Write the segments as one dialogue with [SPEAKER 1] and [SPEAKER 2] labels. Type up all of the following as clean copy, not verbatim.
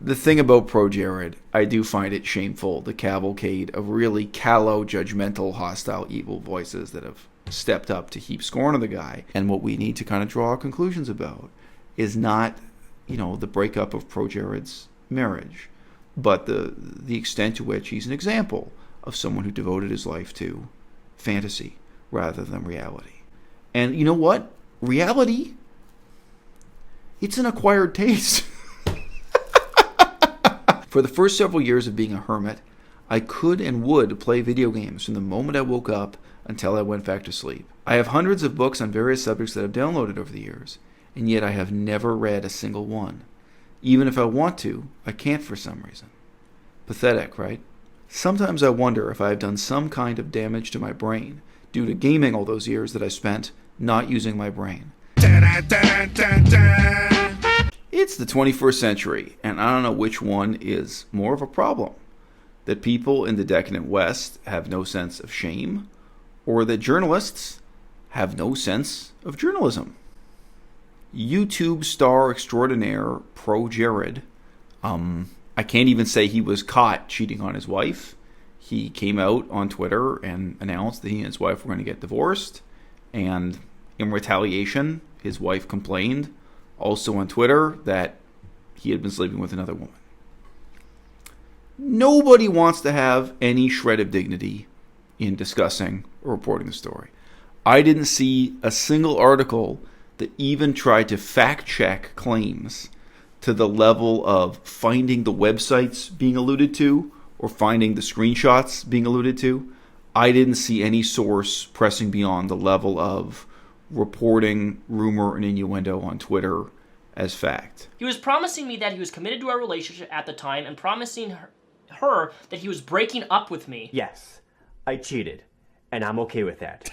[SPEAKER 1] The thing about Projared, I do find it shameful, the cavalcade of really callow, judgmental, hostile, evil voices that have stepped up to heap scorn on the guy. And what we need to kind of draw our conclusions about is not, the breakup of Projared's marriage, but the extent to which he's an example of someone who devoted his life to fantasy rather than reality. And you know what? Reality, it's an acquired taste. For the first several years of being a hermit, I could and would play video games from the moment I woke up until I went back to sleep. I have hundreds of books on various subjects that I've downloaded over the years, and yet I have never read a single one. Even if I want to, I can't for some reason. Pathetic, right? Sometimes I wonder if I have done some kind of damage to my brain due to gaming all those years that I spent not using my brain. It's the 21st century, and I don't know which one is more of a problem. That people in the decadent West have no sense of shame, or that journalists have no sense of journalism. YouTube star extraordinaire Projared, I can't even say he was caught cheating on his wife. He came out on Twitter and announced that he and his wife were going to get divorced, and in retaliation, his wife complained also on Twitter that he had been sleeping with another woman. Nobody wants to have any shred of dignity in discussing or reporting the story. I didn't see a single article that even tried to fact-check claims to the level of finding the websites being alluded to or finding the screenshots being alluded to. I didn't see any source pressing beyond the level of reporting rumor and innuendo on Twitter as fact.
[SPEAKER 2] He was promising me that he was committed to our relationship at the time and promising her that he was breaking up with me.
[SPEAKER 3] Yes, I cheated, and I'm okay with that.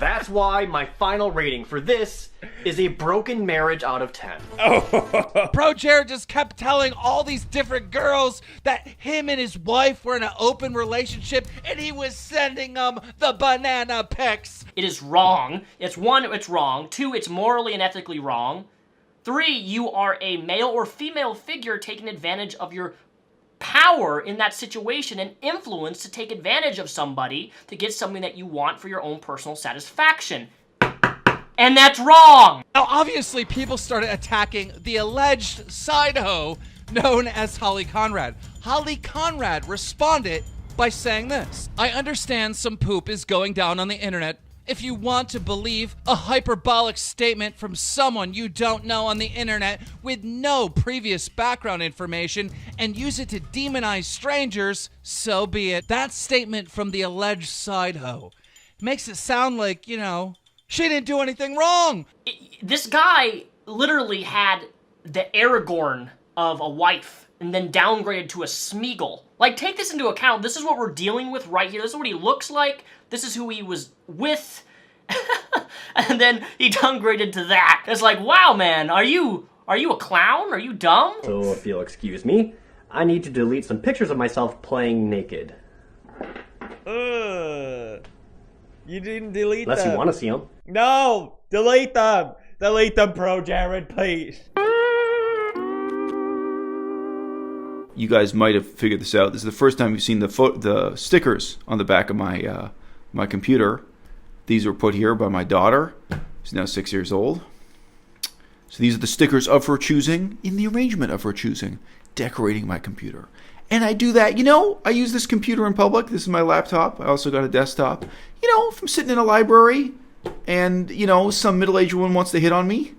[SPEAKER 3] That's why my final rating for this is a broken marriage out of 10.
[SPEAKER 4] Projared just kept telling all these different girls that him and his wife were in an open relationship, and he was sending them the banana pics.
[SPEAKER 2] It is wrong. It's wrong. 2, it's morally and ethically wrong. 3, you are a male or female figure taking advantage of your power in that situation and influence to take advantage of somebody to get something that you want for your own personal satisfaction. And that's wrong!
[SPEAKER 4] Now, obviously, people started attacking the alleged side hoe known as Holly Conrad. Holly Conrad responded by saying this: I understand some poop is going down on the internet. If you want to believe a hyperbolic statement from someone you don't know on the internet with no previous background information and use it to demonize strangers, so be it. That statement from the alleged side hoe makes it sound like, she didn't do anything wrong.
[SPEAKER 2] This guy literally had the Aragorn of a wife and then downgraded to a Smeagol. Like, take this into account. This is what we're dealing with right here. This is what he looks like. This is who he was with. And then he downgraded to that. It's like, wow, man, are you a clown? Are you dumb?
[SPEAKER 3] So if you'll excuse me, I need to delete some pictures of myself playing naked.
[SPEAKER 5] You didn't delete
[SPEAKER 3] Unless
[SPEAKER 5] them.
[SPEAKER 3] you want to see them.
[SPEAKER 5] No! Delete them! Delete them, Projared, please.
[SPEAKER 1] You guys might have figured this out. This is the first time you've seen the stickers on the back of my computer. These were put here by my daughter. She's now 6 years old. So these are the stickers of her choosing, in the arrangement of her choosing, decorating my computer. And I do that, I use this computer in public. This is my laptop. I also got a desktop. If I'm sitting in a library and, some middle-aged woman wants to hit on me,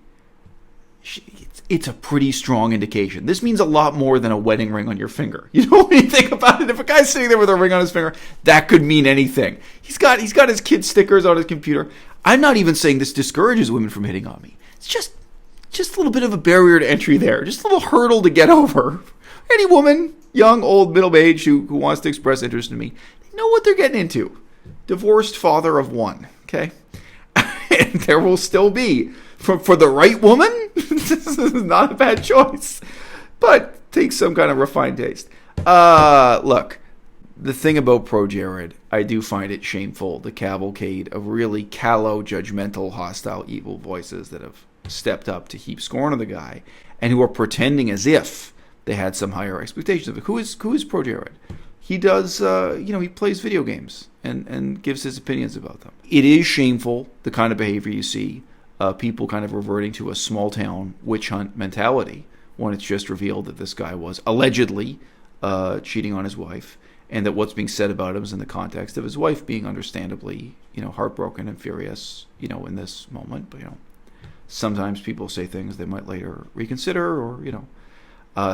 [SPEAKER 1] it's a pretty strong indication. This means a lot more than a wedding ring on your finger. When you think about it, if a guy's sitting there with a ring on his finger, that could mean anything. He's got his kid stickers on his computer. I'm not even saying this discourages women from hitting on me. It's just a little bit of a barrier to entry there. Just a little hurdle to get over. Any woman, young, old, middle-aged, who wants to express interest in me, they know what they're getting into. Divorced father of one, okay? And there will still be. For the right woman, this is not a bad choice. But take some kind of refined taste. Look, the thing about Projared, I do find it shameful, the cavalcade of really callow, judgmental, hostile, evil voices that have stepped up to heap scorn on the guy and who are pretending as if they had some higher expectations of it. Who is Projared? He does, he plays video games and gives his opinions about them. It is shameful, the kind of behavior you see, people kind of reverting to a small town witch hunt mentality when it's just revealed that this guy was allegedly cheating on his wife, and that what's being said about him is in the context of his wife being understandably, heartbroken and furious, in this moment. But, sometimes people say things they might later reconsider, or,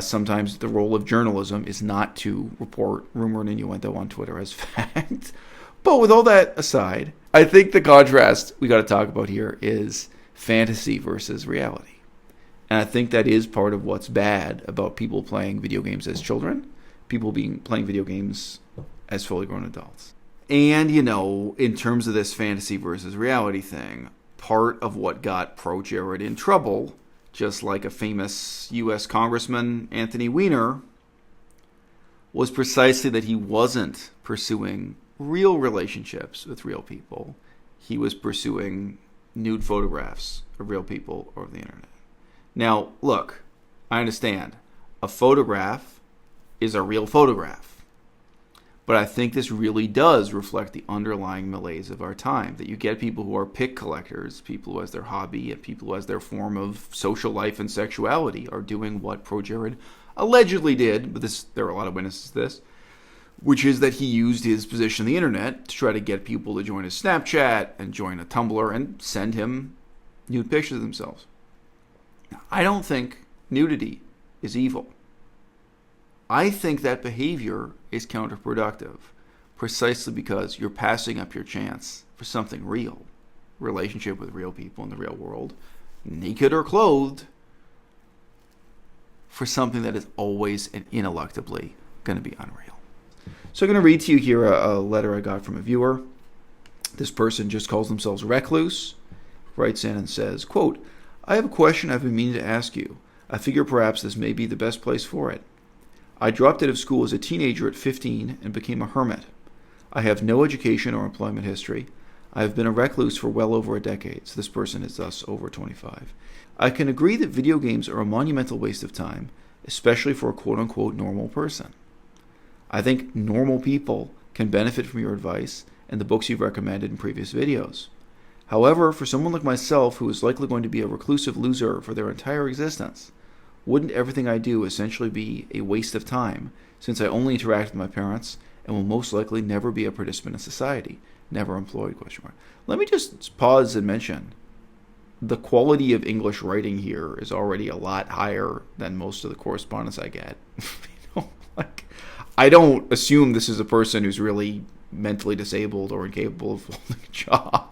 [SPEAKER 1] sometimes the role of journalism is not to report rumor and innuendo on Twitter as fact. But with all that aside, I think the contrast we got to talk about here is fantasy versus reality. And I think that is part of what's bad about people playing video games as children, people playing video games as fully grown adults. And, in terms of this fantasy versus reality thing, part of what got Projared in trouble, just like a famous U.S. Congressman, Anthony Weiner, was precisely that he wasn't pursuing real relationships with real people. He was pursuing nude photographs of real people over the internet. Now, look, I understand. A photograph is a real photograph. But I think this really does reflect the underlying malaise of our time, that you get people who are pic collectors, people who as their hobby, and people who as their form of social life and sexuality are doing what Projared allegedly did, but there are a lot of witnesses to this, which is that he used his position on the internet to try to get people to join his Snapchat and join a Tumblr and send him nude pictures of themselves. Now, I don't think nudity is evil. I think that behavior is counterproductive, precisely because you're passing up your chance for something real, relationship with real people in the real world, naked or clothed, for something that is always and ineluctably going to be unreal. So I'm going to read to you here a letter I got from a viewer. This person just calls themselves Recluse, writes in and says, quote, "I have a question I've been meaning to ask you. I figure perhaps this may be the best place for it. I dropped out of school as a teenager at 15 and became a hermit. I have no education or employment history. I have been a recluse for well over a decade, so this person is thus over 25. I can agree that video games are a monumental waste of time, especially for a quote-unquote normal person. I think normal people can benefit from your advice and the books you've recommended in previous videos. However, for someone like myself who is likely going to be a reclusive loser for their entire existence, wouldn't everything I do essentially be a waste of time, since I only interact with my parents and will most likely never be a participant in society? Never employed, ? Let me just pause and mention, the quality of English writing here is already a lot higher than most of the correspondence I get. I don't assume this is a person who's really mentally disabled or incapable of holding a job.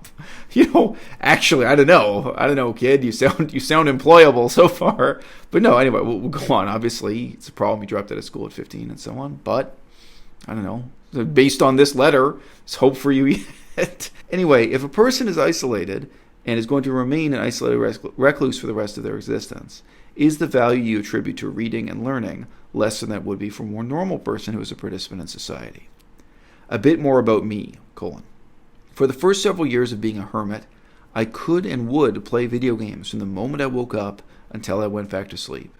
[SPEAKER 1] Actually, I don't know, kid. You sound employable so far. But no, anyway, we'll go on. Obviously, it's a problem. You dropped out of school at 15 and so on. But I don't know. So based on this letter, there's hope for you yet. Anyway, if a person is isolated and is going to remain an isolated recluse for the rest of their existence, is the value you attribute to reading and learning less than that would be for a more normal person who is a participant in society? A bit more about me, : For the first several years of being a hermit, I could and would play video games from the moment I woke up until I went back to sleep.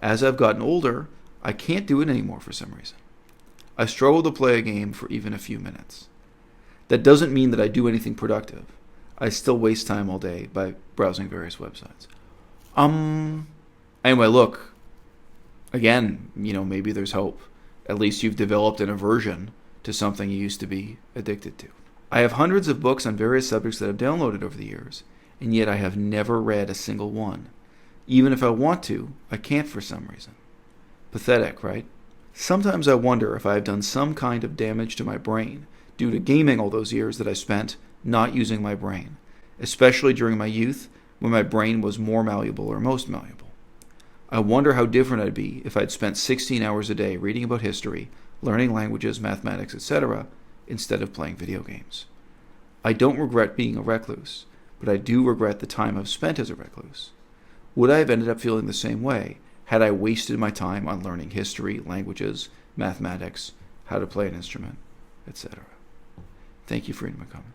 [SPEAKER 1] As I've gotten older, I can't do it anymore for some reason. I struggle to play a game for even a few minutes. That doesn't mean that I do anything productive. I still waste time all day by browsing various websites. Anyway, look, again, maybe there's hope. At least you've developed an aversion to something you used to be addicted to. I have hundreds of books on various subjects that I've downloaded over the years, and yet I have never read a single one. Even if I want to, I can't for some reason. Pathetic, right? Sometimes I wonder if I have done some kind of damage to my brain due to gaming all those years that I spent not using my brain, especially during my youth when my brain was more malleable or most malleable. I wonder how different I'd be if I'd spent 16 hours a day reading about history, learning languages, mathematics, etc., instead of playing video games. I don't regret being a recluse, but I do regret the time I've spent as a recluse. Would I have ended up feeling the same way had I wasted my time on learning history, languages, mathematics, how to play an instrument, etc.? Thank you for reading my comment.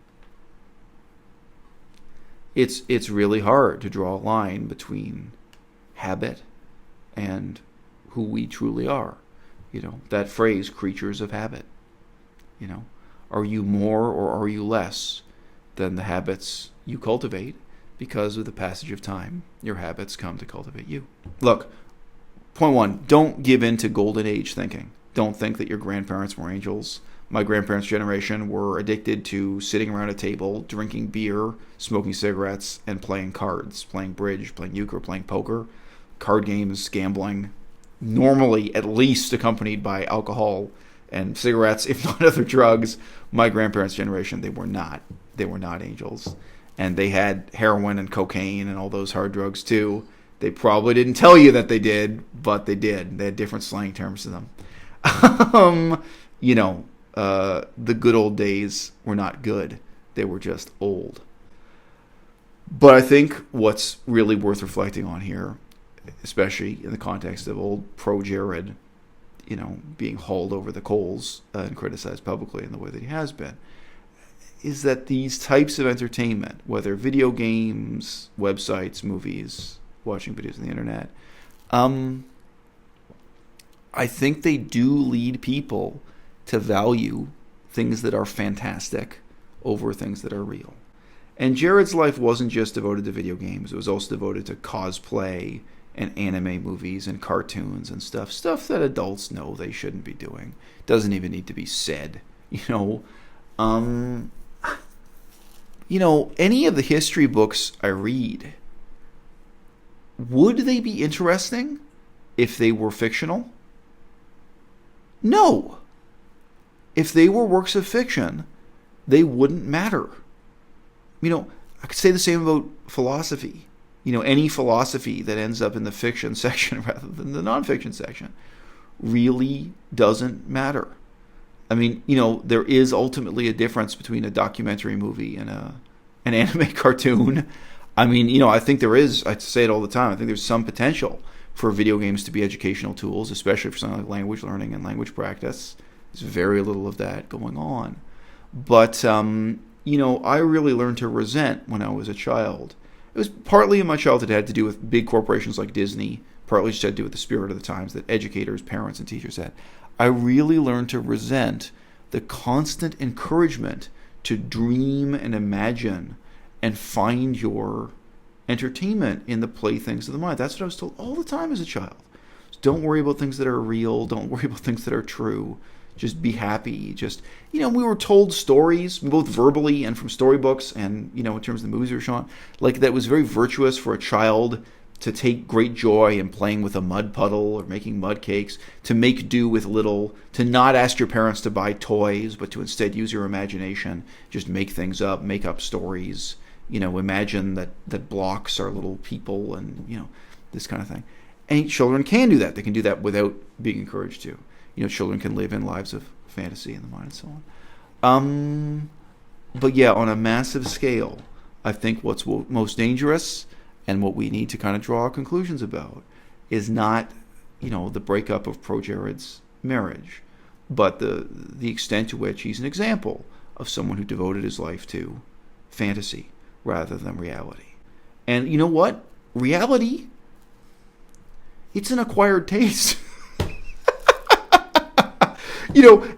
[SPEAKER 1] It's really hard to draw a line between habit and who we truly are. That phrase, creatures of habit. Are you more or are you less than the habits you cultivate? Because with the passage of time, your habits come to cultivate you. Look, point one, don't give in to golden age thinking. Don't think that your grandparents were angels. My grandparents' generation were addicted to sitting around a table, drinking beer, smoking cigarettes, and playing cards, playing bridge, playing euchre, playing poker, card games, gambling, normally at least accompanied by alcohol and cigarettes, if not other drugs. My grandparents' generation, they were not angels. And they had heroin and cocaine and all those hard drugs too. They probably didn't tell you that they did, but they did. They had different slang terms to them. The good old days were not good. They were just old. But I think what's really worth reflecting on here, especially in the context of old Projared, being hauled over the coals and criticized publicly in the way that he has been, is that these types of entertainment, whether video games, websites, movies, watching videos on the internet, I think they do lead people to value things that are fantastic over things that are real. And Jared's life wasn't just devoted to video games. It was also devoted to cosplay and anime movies and cartoons and stuff that adults know they shouldn't be doing. Doesn't even need to be said. Any of the history books I read, would they be interesting if they were fictional? No. If they were works of fiction, they wouldn't matter. I could say the same about philosophy. Any philosophy that ends up in the fiction section rather than the nonfiction section really doesn't matter. There is ultimately a difference between a documentary movie and an anime cartoon. I think there is. I say it all the time. I think there's some potential for video games to be educational tools, especially for something like language learning and language practice. There's very little of that going on. But, I really learned to resent when I was a child. It was partly in my childhood, it had to do with big corporations like Disney, partly just had to do with the spirit of the times that educators, parents, and teachers had. I really learned to resent the constant encouragement to dream and imagine and find your entertainment in the playthings of the mind. That's what I was told all the time as a child. Don't worry about things that are real. Don't worry about things that are true. Just be happy. We were told stories, both verbally and from storybooks and, in terms of the movies we were showing, like that was very virtuous for a child to take great joy in playing with a mud puddle or making mud cakes, to make do with little, to not ask your parents to buy toys, but to instead use your imagination, just make things up, make up stories, imagine that blocks are little people and, this kind of thing. And children can do that. They can do that without being encouraged to. Children can live in lives of fantasy in the mind and so on. But yeah, on a massive scale, I think what's most dangerous and what we need to kind of draw our conclusions about is not, the breakup of Projared's marriage, but the extent to which he's an example of someone who devoted his life to fantasy rather than reality. And you know what? Reality, it's an acquired taste.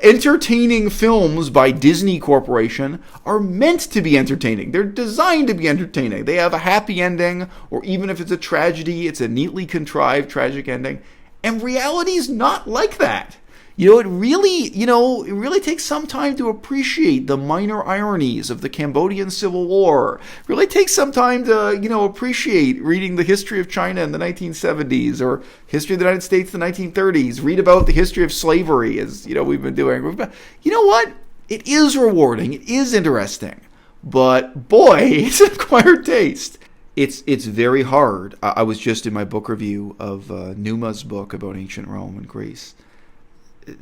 [SPEAKER 1] Entertaining films by Disney Corporation are meant to be entertaining. They're designed to be entertaining. They have a happy ending, or even if it's a tragedy, it's a neatly contrived tragic ending. And reality's not like that. It really takes some time to appreciate the minor ironies of the Cambodian Civil War. It really takes some time to, appreciate reading the history of China in the 1970s or history of the United States in the 1930s. Read about the history of slavery, as, we've been doing. You know what? It is rewarding. It is interesting. But, boy, it's an acquired taste. It's very hard. I was just in my book review of Numa's book about ancient Rome and Greece,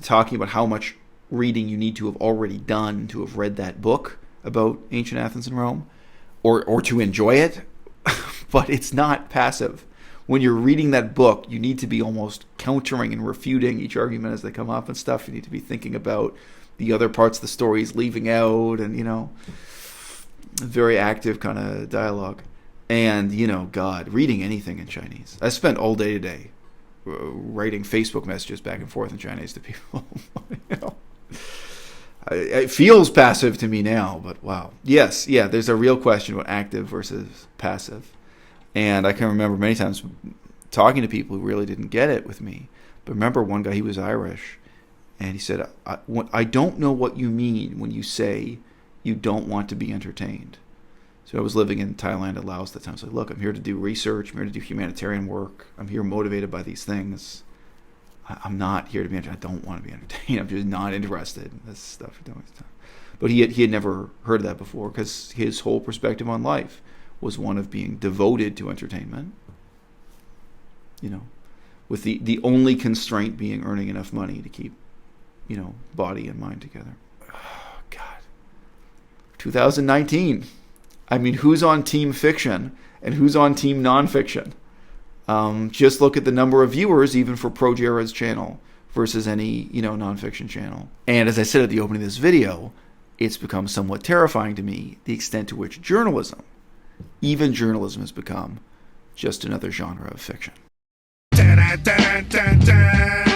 [SPEAKER 1] talking about how much reading you need to have already done to have read that book about ancient Athens and Rome, or to enjoy it. But it's not passive. When you're reading that book, you need to be almost countering and refuting each argument as they come up and stuff. You need to be thinking about the other parts of the stories leaving out and, very active kind of dialogue. And, God, reading anything in Chinese. I spent all day today writing Facebook messages back and forth in Chinese to people. You know? It feels passive to me now, but wow. Yes, there's a real question about active versus passive. And I can remember many times talking to people who really didn't get it with me. But remember one guy, he was Irish, and he said, I don't know what you mean when you say you don't want to be entertained. So I was living in Thailand and Laos at the time. I was like, look, I'm here to do research. I'm here to do humanitarian work. I'm here motivated by these things. I'm not here to be entertained. I don't want to be entertained. I'm just not interested in this stuff. But he had never heard of that before, because his whole perspective on life was one of being devoted to entertainment. You know, with the only constraint being earning enough money to keep, you know, body and mind together. Oh, God. 2019. I mean, who's on team fiction and who's on team nonfiction? Just look at the number of viewers, even for Projared's channel, versus any, you know, nonfiction channel. And as I said at the opening of this video, it's become somewhat terrifying to me, the extent to which journalism, even journalism, has become just another genre of fiction.
[SPEAKER 6] Dun, dun, dun, dun.